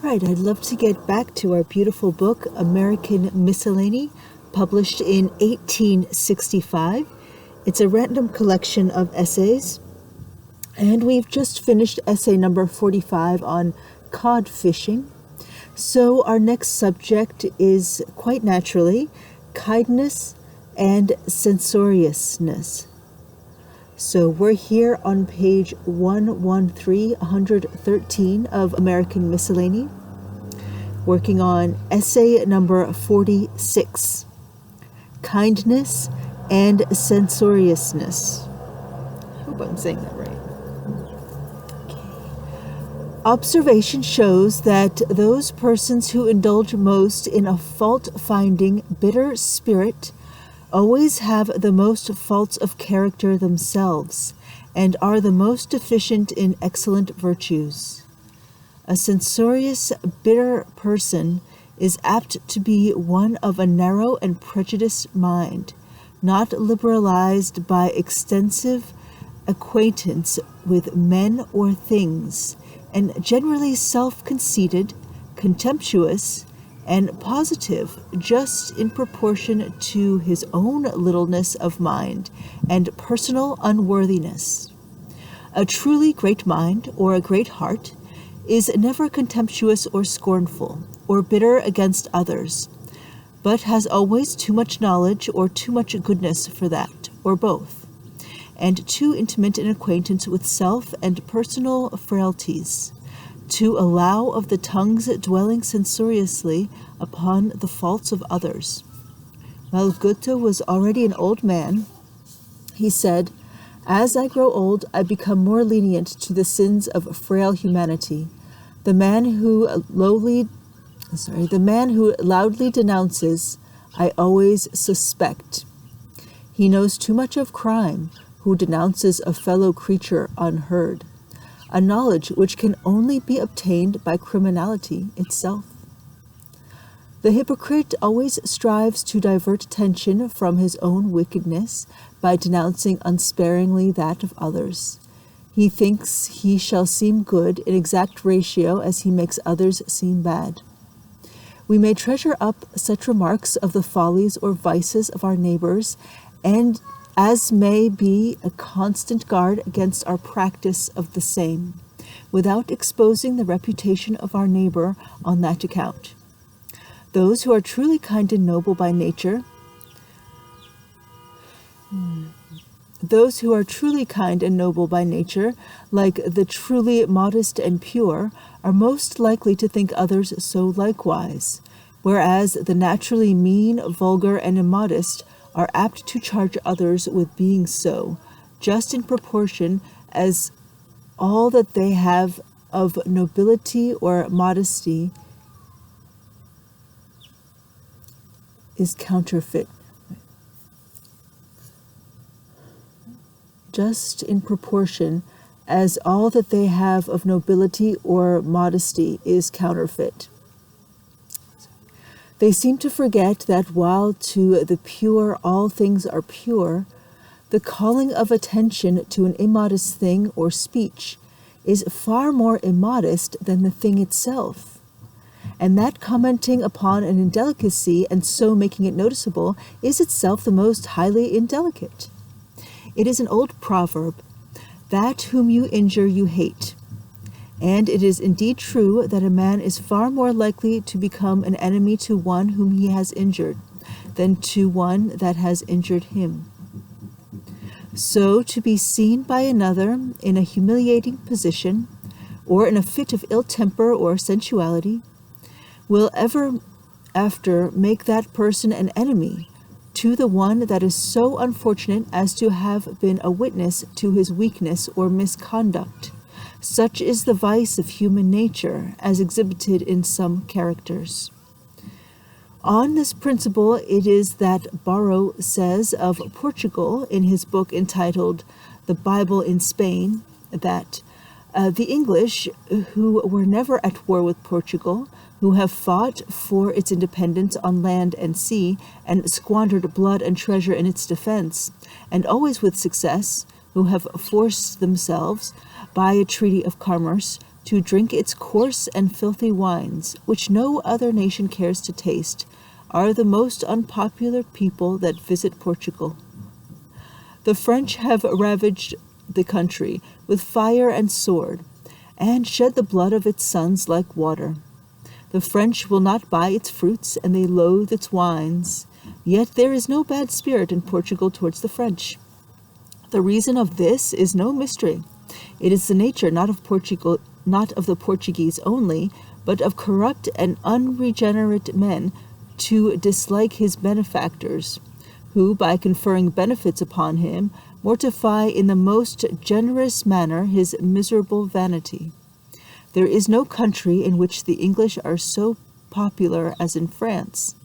Right, I'd love to get back to our beautiful book, American Miscellany, published in 1865. It's a random collection of essays, and we've just finished essay number 45 on cod fishing. So our next subject is, quite naturally, kindness and censoriousness. So we're here on page 113 of American Miscellany, working on essay number 46, Kindness and Censoriousness. I hope I'm saying that right. Observation shows that those persons who indulge most in a fault-finding, bitter spirit always have the most faults of character themselves, and are the most deficient in excellent virtues. A censorious, bitter person is apt to be one of a narrow and prejudiced mind, not liberalized by extensive acquaintance with men or things, and generally self-conceited, contemptuous, and positive just in proportion to his own littleness of mind and personal unworthiness. A truly great mind or a great heart is never contemptuous or scornful or bitter against others, but has always too much knowledge or too much goodness for that, or both, and too intimate an acquaintance with self and personal frailties, to allow of the tongue's dwelling censoriously upon the faults of others. While Goethe was already an old man, he said, "As I grow old, I become more lenient to the sins of frail humanity. The man who loudly denounces, I always suspect. He knows too much of crime, who denounces a fellow creature unheard, a knowledge which can only be obtained by criminality itself. The hypocrite always strives to divert attention from his own wickedness by denouncing unsparingly that of others. He thinks he shall seem good in exact ratio as he makes others seem bad. We may treasure up such remarks of the follies or vices of our neighbors, and as may be a constant guard against our practice of the same, without exposing the reputation of our neighbor on that account. Those who are truly kind and noble by nature, like the truly modest and pure, are most likely to think others so likewise, whereas the naturally mean, vulgar, and immodest are apt to charge others with being so, just in proportion as all that they have of nobility or modesty is counterfeit. Just in proportion as all that they have of nobility or modesty is counterfeit. They seem to forget that while to the pure all things are pure, the calling of attention to an immodest thing or speech is far more immodest than the thing itself, and that commenting upon an indelicacy and so making it noticeable is itself the most highly indelicate. It is an old proverb, that whom you injure you hate. And it is indeed true that a man is far more likely to become an enemy to one whom he has injured than to one that has injured him. So to be seen by another in a humiliating position, or in a fit of ill temper or sensuality, will ever after make that person an enemy to the one that is so unfortunate as to have been a witness to his weakness or misconduct. Such is the vice of human nature, as exhibited in some characters. On this principle it is that Barrow says of Portugal in his book entitled The Bible in Spain, that the English, who were never at war with Portugal, who have fought for its independence on land and sea, and squandered blood and treasure in its defense, and always with success, who have forced themselves, by a treaty of commerce, to drink its coarse and filthy wines, which no other nation cares to taste, are the most unpopular people that visit Portugal. The French have ravaged the country with fire and sword, and shed the blood of its sons like water. The French will not buy its fruits, and they loathe its wines. Yet there is no bad spirit in Portugal towards the French. The reason of this is no mystery. It is the nature not of the Portuguese only, but of corrupt and unregenerate men to dislike his benefactors, who, by conferring benefits upon him, mortify in the most generous manner his miserable vanity. There is no country in which the English are so popular as in France.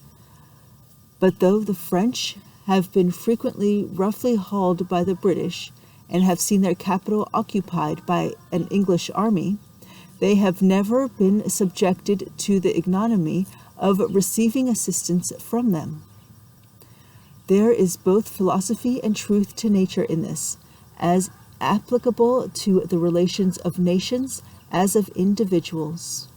But though the French have been frequently roughly hauled by the British, and have seen their capital occupied by an English army, they have never been subjected to the ignominy of receiving assistance from them. There is both philosophy and truth to nature in this, as applicable to the relations of nations as of individuals.